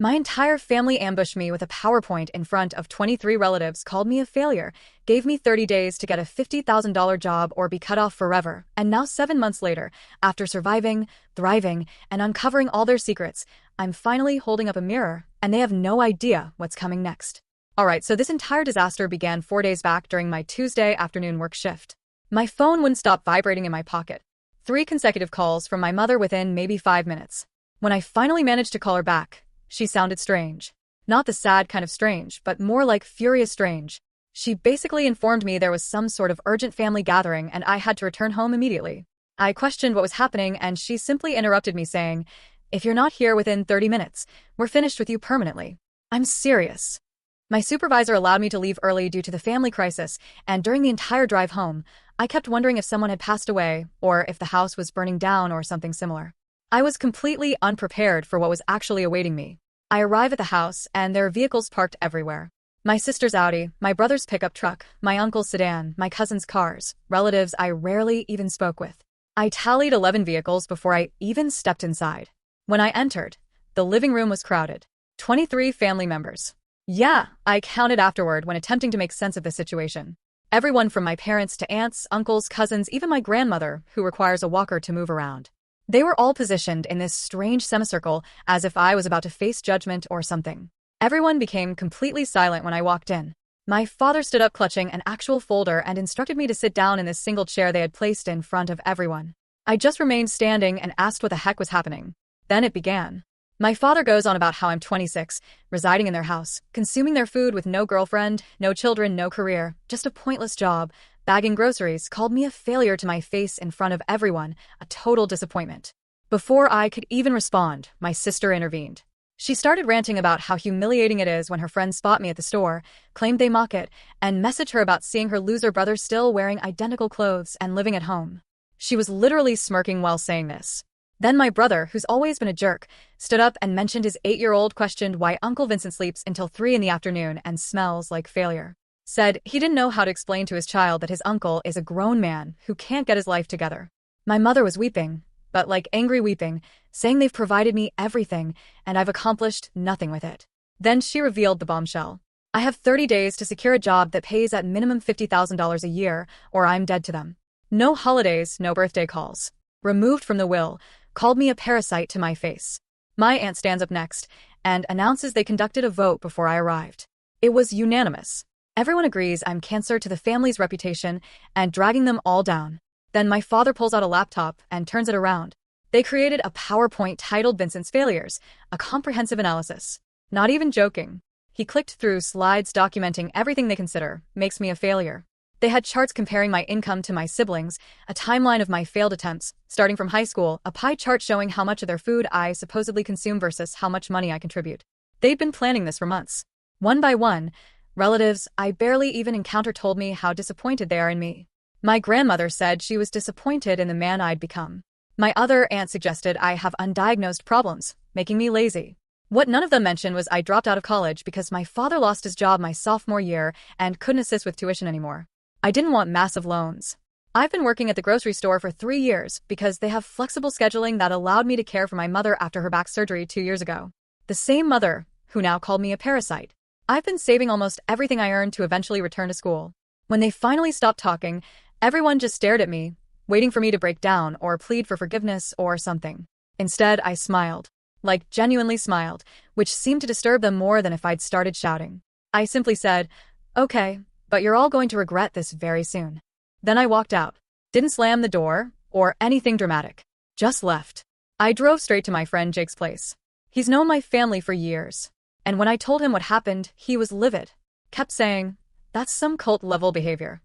My entire family ambushed me with a PowerPoint in front of 23 relatives, called me a failure, gave me 30 days to get a $50,000 job or be cut off forever, and now 7 months later, after surviving, thriving, and uncovering all their secrets, I'm finally holding up a mirror, and they have no idea what's coming next. Alright, so this entire disaster began 4 days back during my Tuesday afternoon work shift. My phone wouldn't stop vibrating in my pocket. 3 consecutive calls from my mother within maybe 5 minutes. When I finally managed to call her back, she sounded strange. Not the sad kind of strange, but more like furious strange. She basically informed me there was some sort of urgent family gathering and I had to return home immediately. I questioned what was happening and she simply interrupted me saying, "If you're not here within 30 minutes, we're finished with you permanently." I'm serious. My supervisor allowed me to leave early due to the family crisis, and during the entire drive home, I kept wondering if someone had passed away or if the house was burning down or something similar. I was completely unprepared for what was actually awaiting me. I arrive at the house, and there are vehicles parked everywhere. My sister's Audi, my brother's pickup truck, my uncle's sedan, my cousin's cars, relatives I rarely even spoke with. I tallied 11 vehicles before I even stepped inside. When I entered, the living room was crowded. 23 family members. Yeah, I counted afterward when attempting to make sense of the situation. Everyone from my parents to aunts, uncles, cousins, even my grandmother, who requires a walker to move around. They were all positioned in this strange semicircle as if I was about to face judgment or something. Everyone became completely silent when I walked in. My father stood up clutching an actual folder and instructed me to sit down in this single chair they had placed in front of everyone. I just remained standing and asked what the heck was happening. Then it began. My father goes on about how I'm 26, residing in their house, consuming their food with no girlfriend, no children, no career, just a pointless job, bagging groceries, called me a failure to my face in front of everyone, a total disappointment. Before I could even respond, my sister intervened. She started ranting about how humiliating it is when her friends spot me at the store, claimed they mock it, and message her about seeing her loser brother still wearing identical clothes and living at home. She was literally smirking while saying this. Then my brother, who's always been a jerk, stood up and mentioned his 8-year-old questioned why Uncle Vincent sleeps until 3 in the afternoon and smells like failure. Said he didn't know how to explain to his child that his uncle is a grown man who can't get his life together. My mother was weeping, but like angry weeping, saying they've provided me everything and I've accomplished nothing with it. Then she revealed the bombshell. I have 30 days to secure a job that pays at minimum $50,000 a year, or I'm dead to them. No holidays, no birthday calls. Removed from the will, called me a parasite to my face. My aunt stands up next and announces they conducted a vote before I arrived. It was unanimous. Everyone agrees I'm cancer to the family's reputation and dragging them all down. Then my father pulls out a laptop and turns it around. They created a PowerPoint titled Vincent's Failures, a comprehensive analysis. Not even joking. He clicked through slides documenting everything they consider makes me a failure. They had charts comparing my income to my siblings, a timeline of my failed attempts, starting from high school, a pie chart showing how much of their food I supposedly consume versus how much money I contribute. They'd been planning this for months. One by one, relatives I barely even encounter told me how disappointed they are in me. My grandmother said she was disappointed in the man I'd become. My other aunt suggested I have undiagnosed problems, making me lazy. What none of them mentioned was I dropped out of college because my father lost his job my sophomore year and couldn't assist with tuition anymore. I didn't want massive loans. I've been working at the grocery store for 3 years because they have flexible scheduling that allowed me to care for my mother after her back surgery 2 years ago. The same mother who now called me a parasite. I've been saving almost everything I earned to eventually return to school. When they finally stopped talking, everyone just stared at me, waiting for me to break down or plead for forgiveness or something. Instead, I smiled. Like, genuinely smiled, which seemed to disturb them more than if I'd started shouting. I simply said, "Okay, but you're all going to regret this very soon." Then I walked out. Didn't slam the door or anything dramatic. Just left. I drove straight to my friend Jake's place. He's known my family for years. And when I told him what happened, he was livid. Kept saying, "That's some cult-level behavior.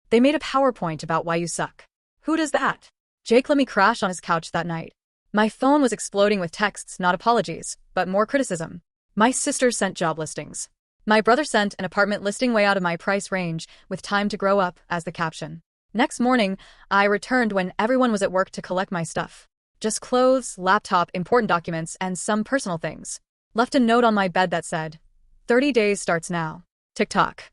They made a PowerPoint about why you suck. Who does that?" Jake let me crash on his couch that night. My phone was exploding with texts, not apologies, but more criticism. My sister sent job listings. My brother sent an apartment listing way out of my price range, with time to grow up, as the caption. Next morning, I returned when everyone was at work to collect my stuff. Just clothes, laptop, important documents, and some personal things. Left a note on my bed that said, 30 days starts now. TikTok.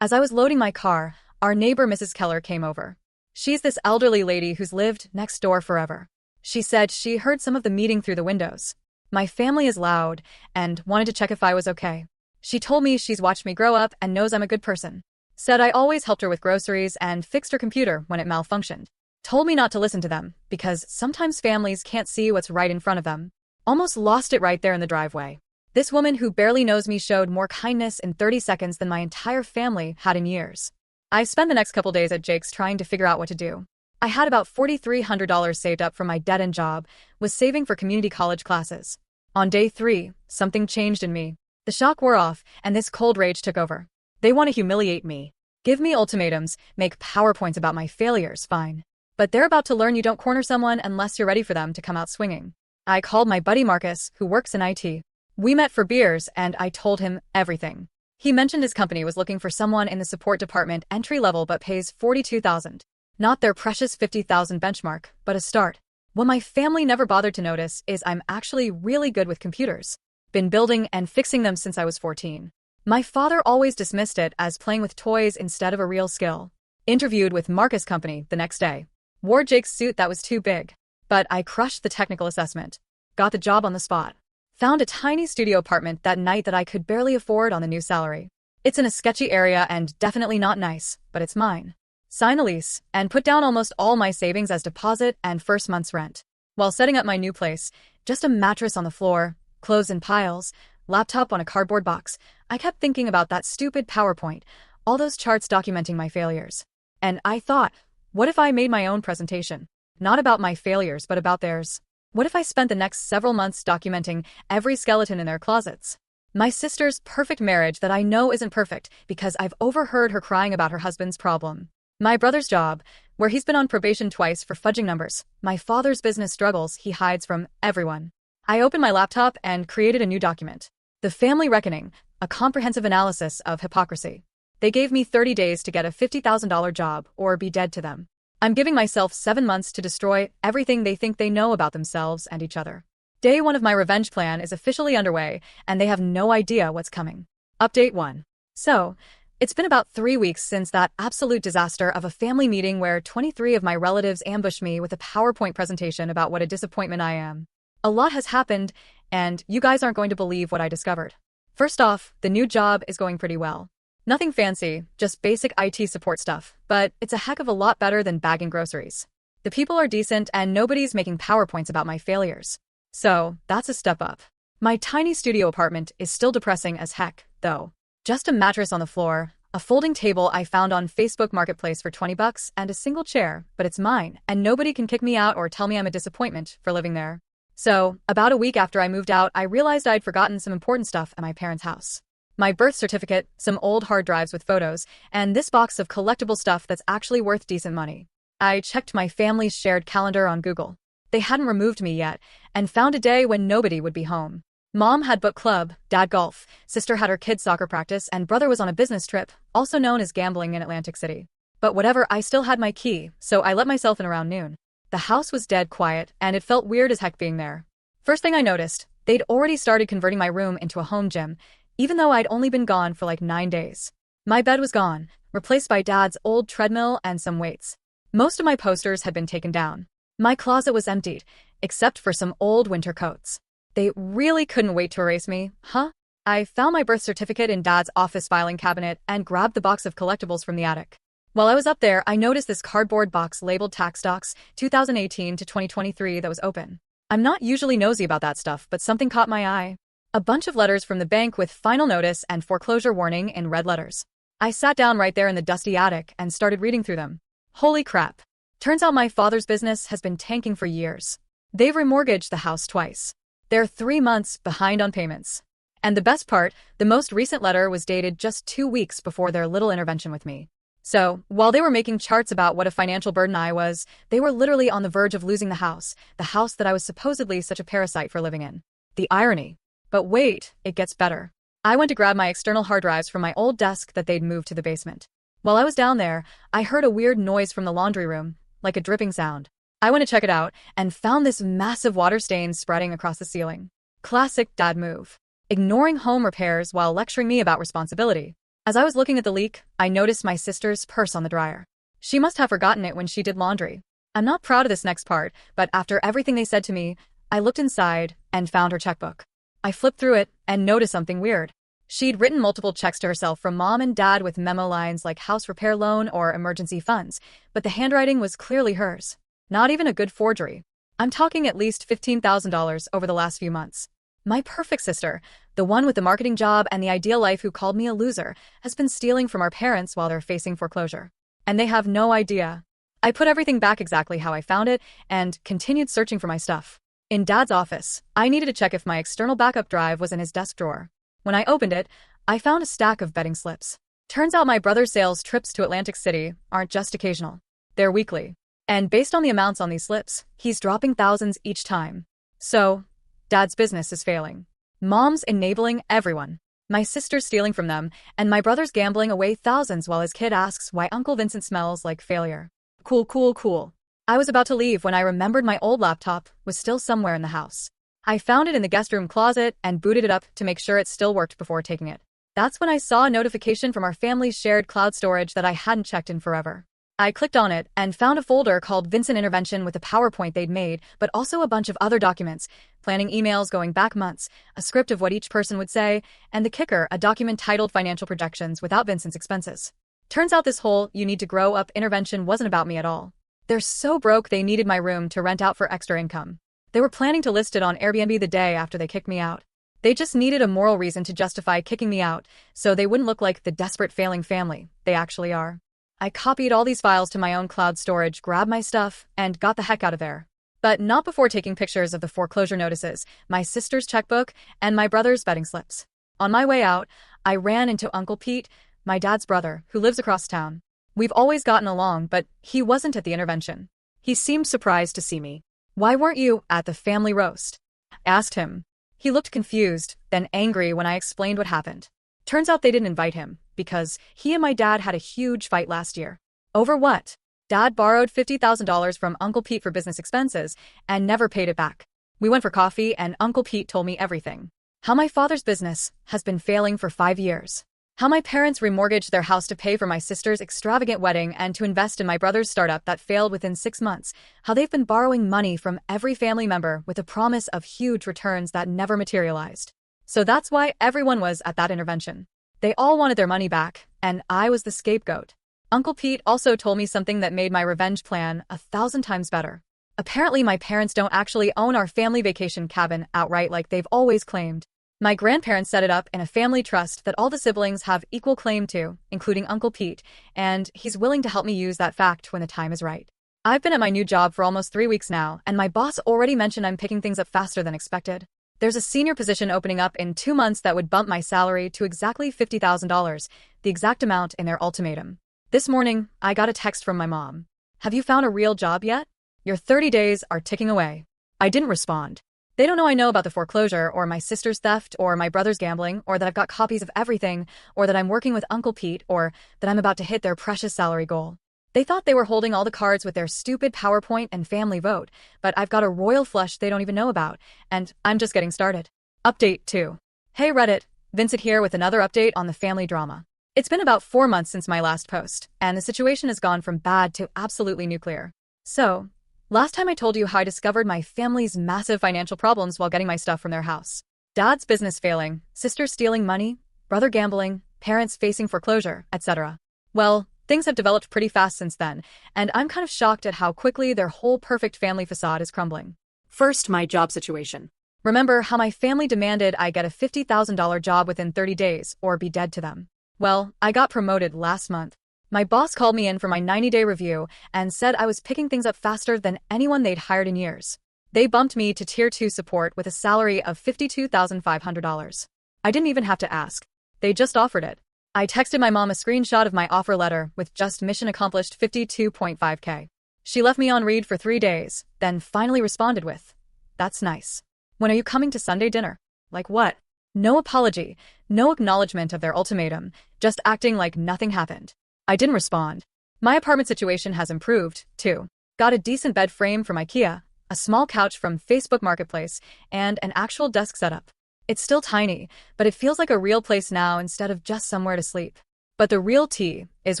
As I was loading my car, our neighbor Mrs. Keller came over. She's this elderly lady who's lived next door forever. She said she heard some of the meeting through the windows. My family is loud and wanted to check if I was okay. She told me she's watched me grow up and knows I'm a good person. Said I always helped her with groceries and fixed her computer when it malfunctioned. Told me not to listen to them because sometimes families can't see what's right in front of them. Almost lost it right there in the driveway. This woman who barely knows me showed more kindness in 30 seconds than my entire family had in years. I spent the next couple days at Jake's trying to figure out what to do. I had about $4,300 saved up from my dead-end job, was saving for community college classes. On day 3, something changed in me. The shock wore off, and this cold rage took over. They want to humiliate me. Give me ultimatums, make PowerPoints about my failures, fine. But they're about to learn you don't corner someone unless you're ready for them to come out swinging. I called my buddy Marcus, who works in IT. We met for beers, and I told him everything. He mentioned his company was looking for someone in the support department entry-level but pays $42,000. Not their precious $50,000 benchmark, but a start. What my family never bothered to notice is I'm actually really good with computers. Been building and fixing them since I was 14. My father always dismissed it as playing with toys instead of a real skill. Interviewed with Marcus' company the next day. Wore Jake's suit that was too big. But I crushed the technical assessment. Got the job on the spot. Found a tiny studio apartment that night that I could barely afford on the new salary. It's in a sketchy area and definitely not nice, but it's mine. Sign the lease, and put down almost all my savings as deposit and first month's rent. While setting up my new place, just a mattress on the floor, clothes in piles, laptop on a cardboard box, I kept thinking about that stupid PowerPoint, all those charts documenting my failures. And I thought, what if I made my own presentation? Not about my failures, but about theirs. What if I spent the next several months documenting every skeleton in their closets? My sister's perfect marriage that I know isn't perfect because I've overheard her crying about her husband's problem. My brother's job, where he's been on probation twice for fudging numbers. My father's business struggles he hides from everyone. I opened my laptop and created a new document. The Family Reckoning, a comprehensive analysis of hypocrisy. They gave me 30 days to get a $50,000 job or be dead to them. I'm giving myself 7 months to destroy everything they think they know about themselves and each other. Day 1 of my revenge plan is officially underway, and they have no idea what's coming. Update 1. So, it's been about 3 weeks since that absolute disaster of a family meeting where 23 of my relatives ambushed me with a PowerPoint presentation about what a disappointment I am. A lot has happened, and you guys aren't going to believe what I discovered. First off, the new job is going pretty well. Nothing fancy, just basic IT support stuff, but it's a heck of a lot better than bagging groceries. The people are decent and nobody's making PowerPoints about my failures. So, that's a step up. My tiny studio apartment is still depressing as heck, though. Just a mattress on the floor, a folding table I found on Facebook Marketplace for $20, and a single chair, but it's mine, and nobody can kick me out or tell me I'm a disappointment for living there. So, about a week after I moved out, I realized I'd forgotten some important stuff at my parents' house. My birth certificate, some old hard drives with photos, and this box of collectible stuff that's actually worth decent money. I checked my family's shared calendar on Google. They hadn't removed me yet, and found a day when nobody would be home. Mom had book club, dad golf, sister had her kids' soccer practice, and brother was on a business trip, also known as gambling in Atlantic City. But whatever, I still had my key, so I let myself in around noon. The house was dead quiet, and it felt weird as heck being there. First thing I noticed, they'd already started converting my room into a home gym, even though I'd only been gone for like 9 days. My bed was gone, replaced by Dad's old treadmill and some weights. Most of my posters had been taken down. My closet was emptied, except for some old winter coats. They really couldn't wait to erase me, huh? I found my birth certificate in Dad's office filing cabinet and grabbed the box of collectibles from the attic. While I was up there, I noticed this cardboard box labeled Tax Docs 2018 to 2023 that was open. I'm not usually nosy about that stuff, but something caught my eye. A bunch of letters from the bank with final notice and foreclosure warning in red letters. I sat down right there in the dusty attic and started reading through them. Holy crap. Turns out my father's business has been tanking for years. They've remortgaged the house twice. They're 3 months behind on payments. And the best part, the most recent letter was dated just 2 weeks before their little intervention with me. So, while they were making charts about what a financial burden I was, they were literally on the verge of losing the house that I was supposedly such a parasite for living in. The irony. But wait, it gets better. I went to grab my external hard drives from my old desk that they'd moved to the basement. While I was down there, I heard a weird noise from the laundry room, like a dripping sound. I went to check it out and found this massive water stain spreading across the ceiling. Classic dad move. Ignoring home repairs while lecturing me about responsibility. As I was looking at the leak, I noticed my sister's purse on the dryer. She must have forgotten it when she did laundry. I'm not proud of this next part, but after everything they said to me, I looked inside and found her checkbook. I flipped through it and noticed something weird. She'd written multiple checks to herself from mom and dad with memo lines like house repair loan or emergency funds, but the handwriting was clearly hers. Not even a good forgery. I'm talking at least $15,000 over the last few months. My perfect sister, the one with the marketing job and the ideal life who called me a loser, has been stealing from our parents while they're facing foreclosure. And they have no idea. I put everything back exactly how I found it and continued searching for my stuff. In Dad's office, I needed to check if my external backup drive was in his desk drawer. When I opened it, I found a stack of betting slips. Turns out my brother's sales trips to Atlantic City aren't just occasional. They're weekly. And based on the amounts on these slips, he's dropping thousands each time. So, Dad's business is failing. Mom's enabling everyone. My sister's stealing from them, and my brother's gambling away thousands while his kid asks why Uncle Vincent smells like failure. Cool. I was about to leave when I remembered my old laptop was still somewhere in the house. I found it in the guest room closet and booted it up to make sure it still worked before taking it. That's when I saw a notification from our family's shared cloud storage that I hadn't checked in forever. I clicked on it and found a folder called Vincent Intervention with a PowerPoint they'd made, but also a bunch of other documents, planning emails going back months, a script of what each person would say, and the kicker, a document titled Financial Projections without Vincent's expenses. Turns out this whole "you need to grow up" intervention wasn't about me at all. They're so broke they needed my room to rent out for extra income. They were planning to list it on Airbnb the day after they kicked me out. They just needed a moral reason to justify kicking me out, so they wouldn't look like the desperate failing family they actually are. I copied all these files to my own cloud storage, grabbed my stuff, and got the heck out of there. But not before taking pictures of the foreclosure notices, my sister's checkbook, and my brother's betting slips. On my way out, I ran into Uncle Pete, my dad's brother, who lives across town. We've always gotten along, but he wasn't at the intervention. He seemed surprised to see me. "Why weren't you at the family roast?" I asked him. He looked confused, then angry when I explained what happened. Turns out they didn't invite him, because he and my dad had a huge fight last year. Over what? Dad borrowed $50,000 from Uncle Pete for business expenses and never paid it back. We went for coffee and Uncle Pete told me everything. How my father's business has been failing for 5 years. How my parents remortgaged their house to pay for my sister's extravagant wedding and to invest in my brother's startup that failed within 6 months. How they've been borrowing money from every family member with a promise of huge returns that never materialized. So that's why everyone was at that intervention. They all wanted their money back, and I was the scapegoat. Uncle Pete also told me something that made my revenge plan 1,000 times better. Apparently my parents don't actually own our family vacation cabin outright like they've always claimed. My grandparents set it up in a family trust that all the siblings have equal claim to, including Uncle Pete, and he's willing to help me use that fact when the time is right. I've been at my new job for almost 3 weeks now, and my boss already mentioned I'm picking things up faster than expected. There's a senior position opening up in 2 months that would bump my salary to exactly $50,000, the exact amount in their ultimatum. This morning, I got a text from my mom. "Have you found a real job yet? Your 30 days are ticking away." I didn't respond. They don't know I know about the foreclosure, or my sister's theft, or my brother's gambling, or that I've got copies of everything, or that I'm working with Uncle Pete, or that I'm about to hit their precious salary goal. They thought they were holding all the cards with their stupid PowerPoint and family vote, but I've got a royal flush they don't even know about, and I'm just getting started. Update 2. Hey Reddit, Vincent here with another update on the family drama. It's been about 4 months since my last post, and the situation has gone from bad to absolutely nuclear. So, last time I told you how I discovered my family's massive financial problems while getting my stuff from their house. Dad's business failing, sister stealing money, brother gambling, parents facing foreclosure, etc. Well, things have developed pretty fast since then, and I'm kind of shocked at how quickly their whole perfect family facade is crumbling. First, my job situation. Remember how my family demanded I get a $50,000 job within 30 days or be dead to them? Well, I got promoted last month. My boss called me in for my 90-day review and said I was picking things up faster than anyone they'd hired in years. They bumped me to Tier 2 support with a salary of $52,500. I didn't even have to ask. They just offered it. I texted my mom a screenshot of my offer letter with just mission accomplished 52.5K. She left me on read for 3 days, then finally responded with, "That's nice. When are you coming to Sunday dinner?" Like what? No apology, no acknowledgement of their ultimatum, just acting like nothing happened. I didn't respond. My apartment situation has improved, too. Got a decent bed frame from IKEA, a small couch from Facebook Marketplace, and an actual desk setup. It's still tiny, but it feels like a real place now instead of just somewhere to sleep. But the real tea is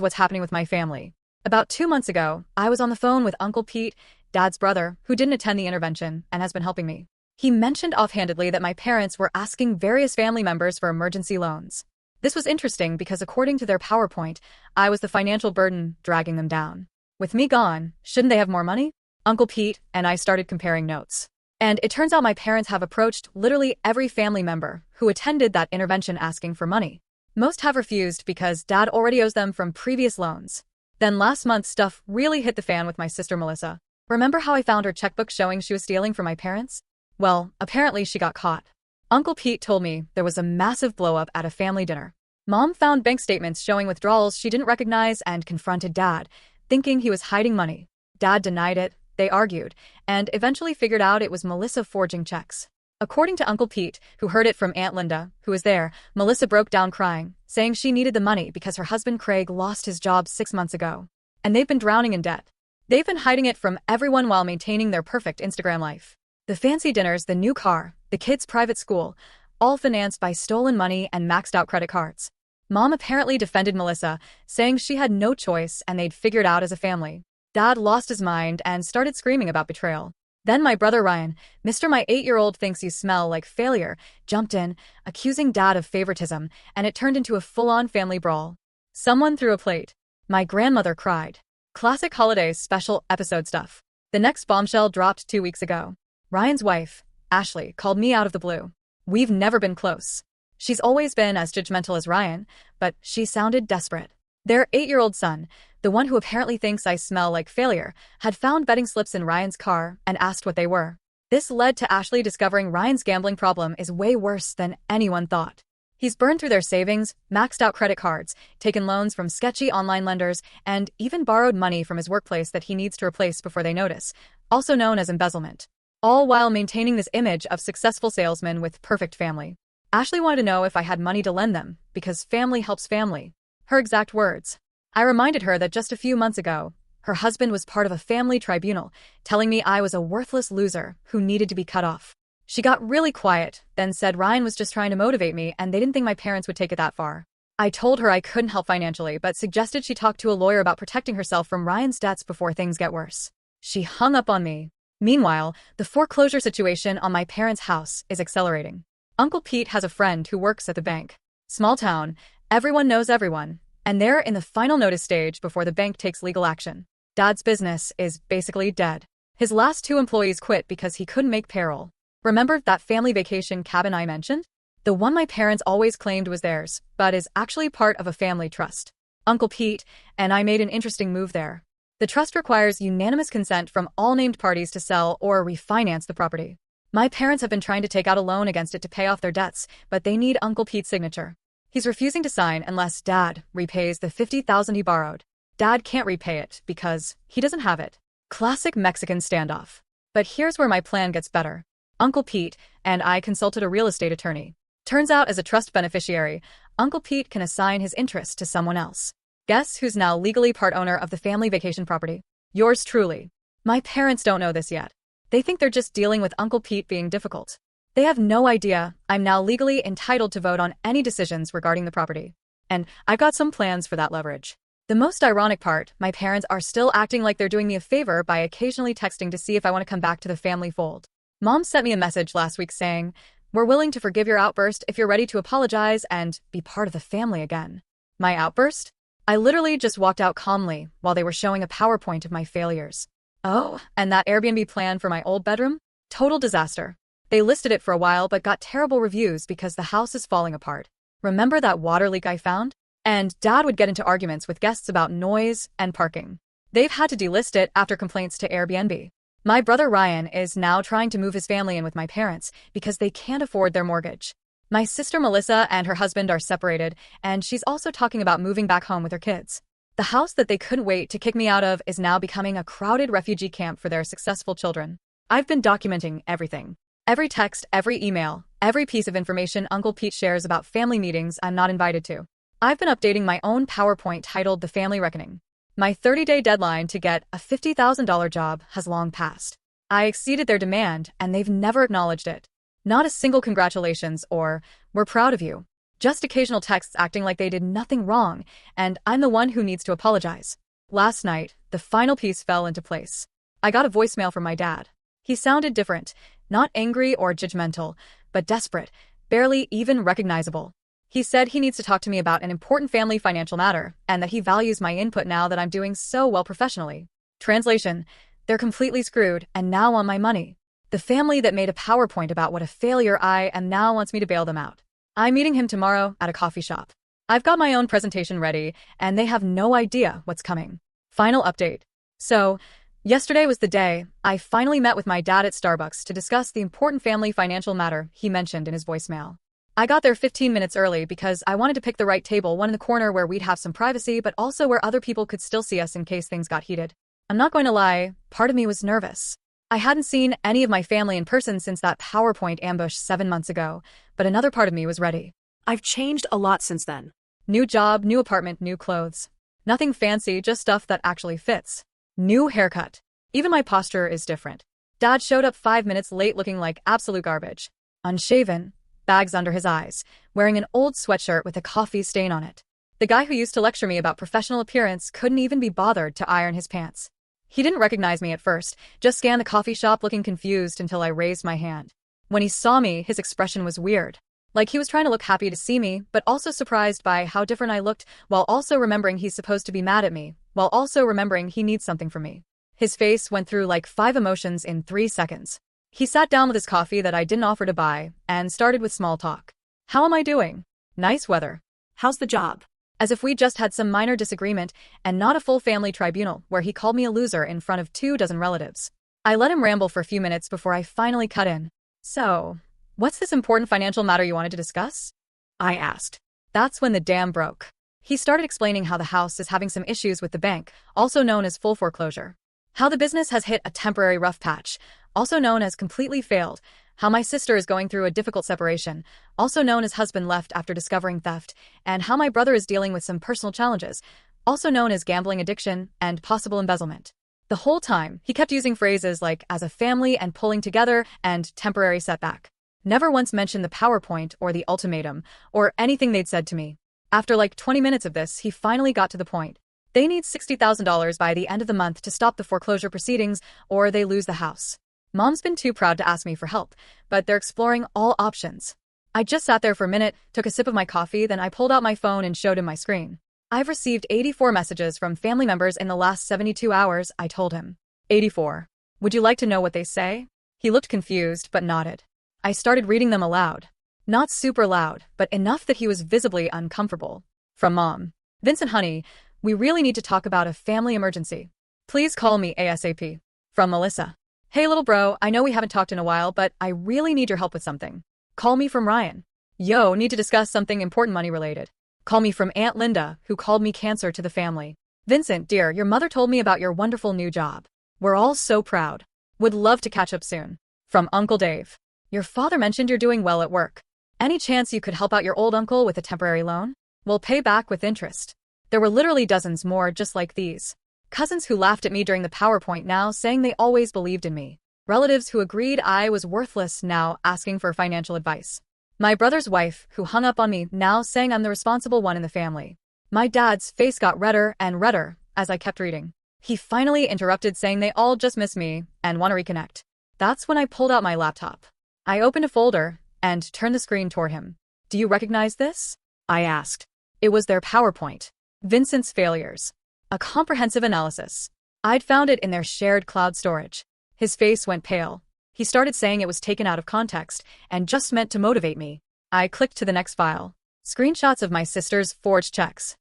what's happening with my family. About 2 months ago, I was on the phone with Uncle Pete, Dad's brother, who didn't attend the intervention and has been helping me. He mentioned offhandedly that my parents were asking various family members for emergency loans. This was interesting because according to their PowerPoint, I was the financial burden dragging them down. With me gone, shouldn't they have more money? Uncle Pete and I started comparing notes. And it turns out my parents have approached literally every family member who attended that intervention asking for money. Most have refused because Dad already owes them from previous loans. Then last month stuff really hit the fan with my sister Melissa. Remember how I found her checkbook showing she was stealing from my parents? Well, apparently she got caught. Uncle Pete told me there was a massive blow-up at a family dinner. Mom found bank statements showing withdrawals she didn't recognize and confronted Dad, thinking he was hiding money. Dad denied it, they argued, and eventually figured out it was Melissa forging checks. According to Uncle Pete, who heard it from Aunt Linda, who was there, Melissa broke down crying, saying she needed the money because her husband Craig lost his job 6 months ago. And they've been drowning in debt. They've been hiding it from everyone while maintaining their perfect Instagram life. The fancy dinners, the new car, the kids' private school, all financed by stolen money and maxed out credit cards. Mom apparently defended Melissa, saying she had no choice and they'd figured out as a family. Dad lost his mind and started screaming about betrayal. Then my brother Ryan, Mr. My 8-year-old thinks you smell like failure, jumped in, accusing Dad of favoritism, and it turned into a full-on family brawl. Someone threw a plate. My grandmother cried. Classic holidays special episode stuff. The next bombshell dropped 2 weeks ago. Ryan's wife, Ashley, called me out of the blue. We've never been close. She's always been as judgmental as Ryan, but she sounded desperate. Their 8-year-old son, the one who apparently thinks I smell like failure, had found betting slips in Ryan's car and asked what they were. This led to Ashley discovering Ryan's gambling problem is way worse than anyone thought. He's burned through their savings, maxed out credit cards, taken loans from sketchy online lenders, and even borrowed money from his workplace that he needs to replace before they notice, also known as embezzlement. All while maintaining this image of successful salesman with perfect family. Ashley wanted to know if I had money to lend them, because family helps family. Her exact words. I reminded her that just a few months ago, her husband was part of a family tribunal, telling me I was a worthless loser who needed to be cut off. She got really quiet, then said Ryan was just trying to motivate me and they didn't think my parents would take it that far. I told her I couldn't help financially, but suggested she talk to a lawyer about protecting herself from Ryan's debts before things get worse. She hung up on me. Meanwhile, the foreclosure situation on my parents' house is accelerating. Uncle Pete has a friend who works at the bank. Small town, everyone knows everyone, and they're in the final notice stage before the bank takes legal action. Dad's business is basically dead. His last 2 employees quit because he couldn't make payroll. Remember that family vacation cabin I mentioned? The one my parents always claimed was theirs, but is actually part of a family trust. Uncle Pete and I made an interesting move there. The trust requires unanimous consent from all named parties to sell or refinance the property. My parents have been trying to take out a loan against it to pay off their debts, but they need Uncle Pete's signature. He's refusing to sign unless Dad repays the $50,000 he borrowed. Dad can't repay it because he doesn't have it. Classic Mexican standoff. But here's where my plan gets better. Uncle Pete and I consulted a real estate attorney. Turns out as a trust beneficiary, Uncle Pete can assign his interest to someone else. Guess who's now legally part owner of the family vacation property? Yours truly. My parents don't know this yet. They think they're just dealing with Uncle Pete being difficult. They have no idea I'm now legally entitled to vote on any decisions regarding the property. And I've got some plans for that leverage. The most ironic part, my parents are still acting like they're doing me a favor by occasionally texting to see if I want to come back to the family fold. Mom sent me a message last week saying, "We're willing to forgive your outburst if you're ready to apologize and be part of the family again." My outburst? I literally just walked out calmly while they were showing a PowerPoint of my failures. Oh, and that Airbnb plan for my old bedroom? Total disaster. They listed it for a while but got terrible reviews because the house is falling apart. Remember that water leak I found? And Dad would get into arguments with guests about noise and parking. They've had to delist it after complaints to Airbnb. My brother Ryan is now trying to move his family in with my parents because they can't afford their mortgage. My sister Melissa and her husband are separated, and she's also talking about moving back home with her kids. The house that they couldn't wait to kick me out of is now becoming a crowded refugee camp for their successful children. I've been documenting everything. Every text, every email, every piece of information Uncle Pete shares about family meetings I'm not invited to. I've been updating my own PowerPoint titled The Family Reckoning. My 30-day deadline to get a $50,000 job has long passed. I exceeded their demand, and they've never acknowledged it. Not a single congratulations or, "We're proud of you." Just occasional texts acting like they did nothing wrong, and I'm the one who needs to apologize. Last night, the final piece fell into place. I got a voicemail from my dad. He sounded different, Not angry or judgmental, but desperate, barely even recognizable. He said he needs to talk to me about an important family financial matter, and that he values my input now that I'm doing so well professionally. Translation: they're completely screwed and now want my money. The family that made a PowerPoint about what a failure I am now wants me to bail them out. I'm meeting him tomorrow at a coffee shop. I've got my own presentation ready, and they have no idea what's coming. Final update. So, yesterday was the day I finally met with my dad at Starbucks to discuss the important family financial matter he mentioned in his voicemail. I got there 15 minutes early because I wanted to pick the right table, one in the corner where we'd have some privacy, but also where other people could still see us in case things got heated. I'm not going to lie, part of me was nervous. I hadn't seen any of my family in person since that PowerPoint ambush 7 months ago, but another part of me was ready. I've changed a lot since then. New job, new apartment, new clothes. Nothing fancy, just stuff that actually fits. New haircut. Even my posture is different. Dad showed up 5 minutes late looking like absolute garbage. Unshaven, bags under his eyes, wearing an old sweatshirt with a coffee stain on it. The guy who used to lecture me about professional appearance couldn't even be bothered to iron his pants. He didn't recognize me at first, just scanned the coffee shop looking confused until I raised my hand. When he saw me, his expression was weird. Like he was trying to look happy to see me, but also surprised by how different I looked, while also remembering he's supposed to be mad at me, while also remembering he needs something from me. His face went through like 5 emotions in 3 seconds. He sat down with his coffee that I didn't offer to buy, and started with small talk. How am I doing? Nice weather. How's the job? As if we just had some minor disagreement, and not a full family tribunal where he called me a loser in front of 24 relatives. I let him ramble for a few minutes before I finally cut in. So, what's this important financial matter you wanted to discuss? I asked. That's when the dam broke. He started explaining how the house is having some issues with the bank, also known as full foreclosure. How the business has hit a temporary rough patch, also known as completely failed. How my sister is going through a difficult separation, also known as husband left after discovering theft, and how my brother is dealing with some personal challenges, also known as gambling addiction and possible embezzlement. The whole time, he kept using phrases like as a family and pulling together and temporary setback. Never once mentioned the PowerPoint or the ultimatum or anything they'd said to me. After like 20 minutes of this, he finally got to the point. They need $60,000 by the end of the month to stop the foreclosure proceedings or they lose the house. Mom's been too proud to ask me for help, but they're exploring all options. I just sat there for a minute, took a sip of my coffee, then I pulled out my phone and showed him my screen. I've received 84 messages from family members in the last 72 hours, I told him. 84. Would you like to know what they say? He looked confused, but nodded. I started reading them aloud. Not super loud, but enough that he was visibly uncomfortable. From Mom. Vincent, honey, we really need to talk about a family emergency. Please call me ASAP. From Melissa. Hey little bro, I know we haven't talked in a while, but I really need your help with something. Call me from Ryan. Yo, need to discuss something important money related. Call me from Aunt Linda, who called me cancer to the family. Vincent, dear, your mother told me about your wonderful new job. We're all so proud. Would love to catch up soon. From Uncle Dave. Your father mentioned you're doing well at work. Any chance you could help out your old uncle with a temporary loan? We'll pay back with interest. There were literally dozens more just like these. Cousins who laughed at me during the PowerPoint now saying they always believed in me. Relatives who agreed I was worthless now asking for financial advice. My brother's wife who hung up on me now saying I'm the responsible one in the family. My dad's face got redder and redder as I kept reading. He finally interrupted saying they all just miss me and want to reconnect. That's when I pulled out my laptop. I opened a folder and turned the screen toward him. Do you recognize this? I asked. It was their PowerPoint. Vincent's failures. A comprehensive analysis. I'd found it in their shared cloud storage. His face went pale. He started saying it was taken out of context and just meant to motivate me. I clicked to the next file. Screenshots of my sister's forged checks.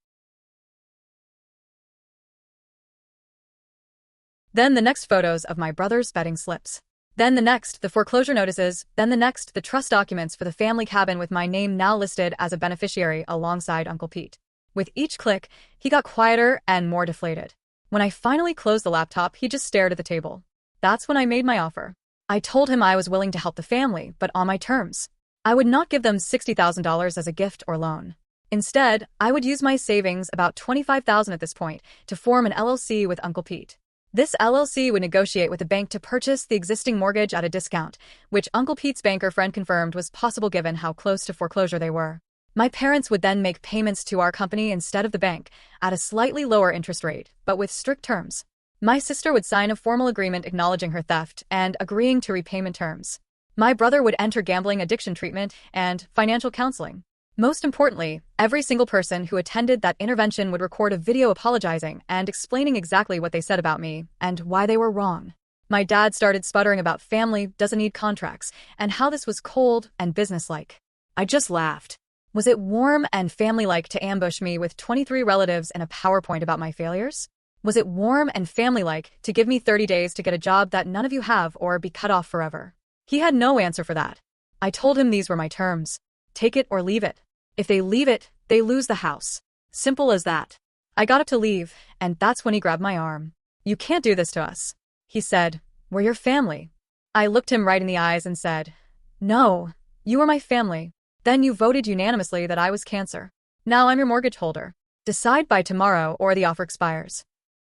Then the next photos of my brother's betting slips. Then the next, the foreclosure notices. Then the next, the trust documents for the family cabin with my name now listed as a beneficiary alongside Uncle Pete. With each click, he got quieter and more deflated. When I finally closed the laptop, he just stared at the table. That's when I made my offer. I told him I was willing to help the family, but on my terms. I would not give them $60,000 as a gift or loan. Instead, I would use my savings, about $25,000 at this point, to form an LLC with Uncle Pete. This LLC would negotiate with the bank to purchase the existing mortgage at a discount, which Uncle Pete's banker friend confirmed was possible given how close to foreclosure they were. My parents would then make payments to our company instead of the bank, at a slightly lower interest rate, but with strict terms. My sister would sign a formal agreement acknowledging her theft and agreeing to repayment terms. My brother would enter gambling addiction treatment and financial counseling. Most importantly, every single person who attended that intervention would record a video apologizing and explaining exactly what they said about me and why they were wrong. My dad started sputtering about family doesn't need contracts and how this was cold and businesslike. I just laughed. Was it warm and family-like to ambush me with 23 relatives and a PowerPoint about my failures? Was it warm and family-like to give me 30 days to get a job that none of you have or be cut off forever? He had no answer for that. I told him these were my terms. Take it or leave it. If they leave it, they lose the house. Simple as that. I got up to leave, and that's when he grabbed my arm. You can't do this to us. He said, we're your family. I looked him right in the eyes and said, no, you are my family. Then you voted unanimously that I was cancer. Now I'm your mortgage holder. Decide by tomorrow or the offer expires.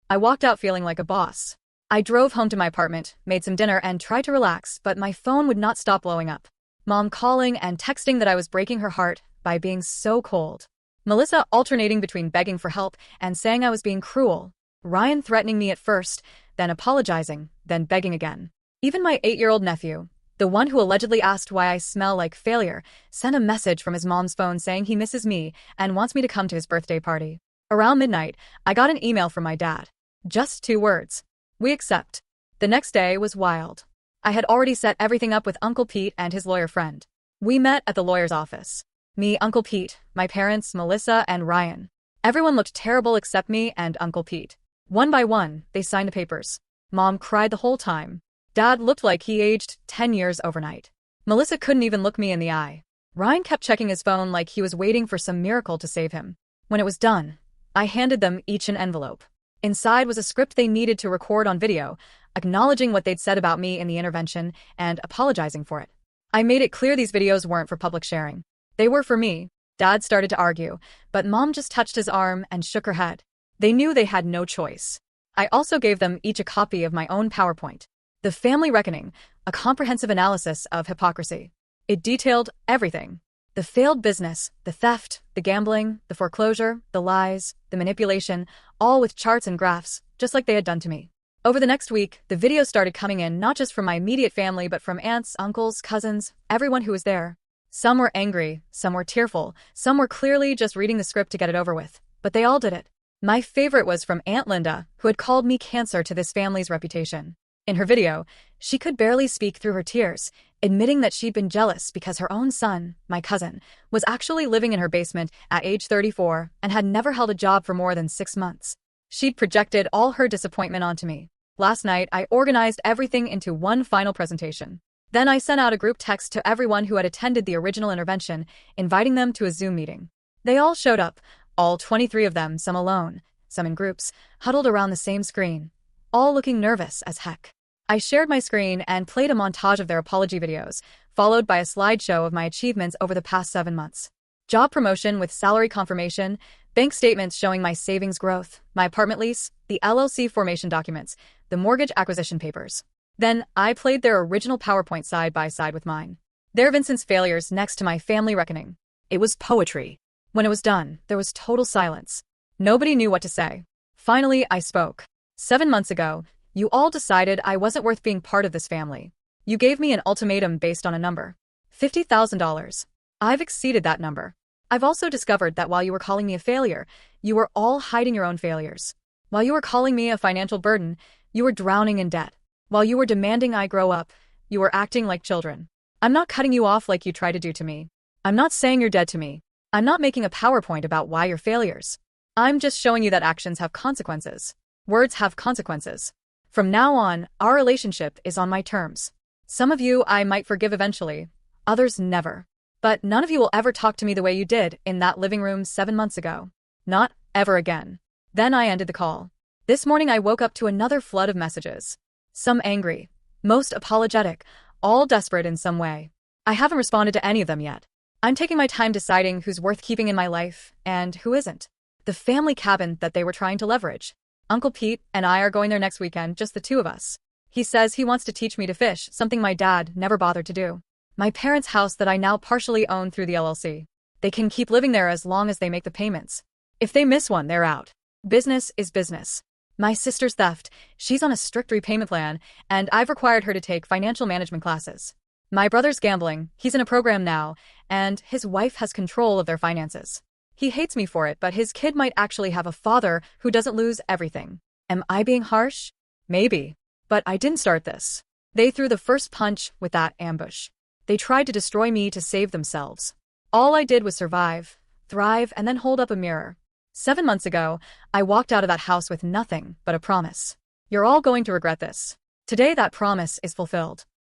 I walked out feeling like a boss. I drove home to my apartment, made some dinner, and tried to relax, but my phone would not stop blowing up. Mom calling and texting that I was breaking her heart by being so cold. Melissa alternating between begging for help and saying I was being cruel. Ryan threatening me at first, then apologizing, then begging again. Even my 8-year-old nephew, the one who allegedly asked why I smell like failure, sent a message from his mom's phone saying he misses me and wants me to come to his birthday party. Around midnight, I got an email from my dad. Just 2 words. We accept. The next day was wild. I had already set everything up with Uncle Pete and his lawyer friend. We met at the lawyer's office. Me, Uncle Pete, my parents, Melissa, and Ryan. Everyone looked terrible except me and Uncle Pete. One by one, they signed the papers. Mom cried the whole time. Dad looked like he aged 10 years overnight. Melissa couldn't even look me in the eye. Ryan kept checking his phone like he was waiting for some miracle to save him. When it was done, I handed them each an envelope. Inside was a script they needed to record on video, acknowledging what they'd said about me in the intervention and apologizing for it. I made it clear these videos weren't for public sharing. They were for me. Dad started to argue, but Mom just touched his arm and shook her head. They knew they had no choice. I also gave them each a copy of my own PowerPoint. The Family Reckoning, a comprehensive analysis of hypocrisy. It detailed everything. The failed business, the theft, the gambling, the foreclosure, the lies, the manipulation, all with charts and graphs, just like they had done to me. Over the next week, the videos started coming in not just from my immediate family but from aunts, uncles, cousins, everyone who was there. Some were angry, some were tearful, some were clearly just reading the script to get it over with, but they all did it. My favorite was from Aunt Linda, who had called me cancer to this family's reputation. In her video, she could barely speak through her tears, admitting that she'd been jealous because her own son, my cousin, was actually living in her basement at age 34 and had never held a job for more than 6 months. She'd projected all her disappointment onto me. Last night, I organized everything into one final presentation. Then I sent out a group text to everyone who had attended the original intervention, inviting them to a Zoom meeting. They all showed up, all 23 of them, some alone, some in groups, huddled around the same screen, all looking nervous as heck. I shared my screen and played a montage of their apology videos, followed by a slideshow of my achievements over the past 7 months. Job promotion with salary confirmation, bank statements showing my savings growth, my apartment lease, the LLC formation documents, the mortgage acquisition papers. Then I played their original PowerPoint side by side with mine. Their Vincent's failures next to my family reckoning. It was poetry. When it was done, there was total silence. Nobody knew what to say. Finally, I spoke. 7 months ago, you all decided I wasn't worth being part of this family. You gave me an ultimatum based on a number. $50,000. I've exceeded that number. I've also discovered that while you were calling me a failure, you were all hiding your own failures. While you were calling me a financial burden, you were drowning in debt. While you were demanding I grow up, you were acting like children. I'm not cutting you off like you tried to do to me. I'm not saying you're dead to me. I'm not making a PowerPoint about why you're failures. I'm just showing you that actions have consequences. Words have consequences. From now on, our relationship is on my terms. Some of you I might forgive eventually, others never. But none of you will ever talk to me the way you did in that living room 7 months ago. Not ever again. Then I ended the call. This morning I woke up to another flood of messages. Some angry, most apologetic, all desperate in some way. I haven't responded to any of them yet. I'm taking my time deciding who's worth keeping in my life and who isn't. The family cabin that they were trying to leverage. Uncle Pete and I are going there next weekend, just the 2 of us. He says he wants to teach me to fish, something my dad never bothered to do. My parents' house that I now partially own through the LLC. They can keep living there as long as they make the payments. If they miss one, they're out. Business is business. My sister's theft, she's on a strict repayment plan, and I've required her to take financial management classes. My brother's gambling, he's in a program now, and his wife has control of their finances. He hates me for it, but his kid might actually have a father who doesn't lose everything. Am I being harsh? Maybe. But I didn't start this. They threw the first punch with that ambush. They tried to destroy me to save themselves. All I did was survive, thrive, and then hold up a mirror. 7 months ago, I walked out of that house with nothing but a promise. You're all going to regret this. Today that promise is fulfilled.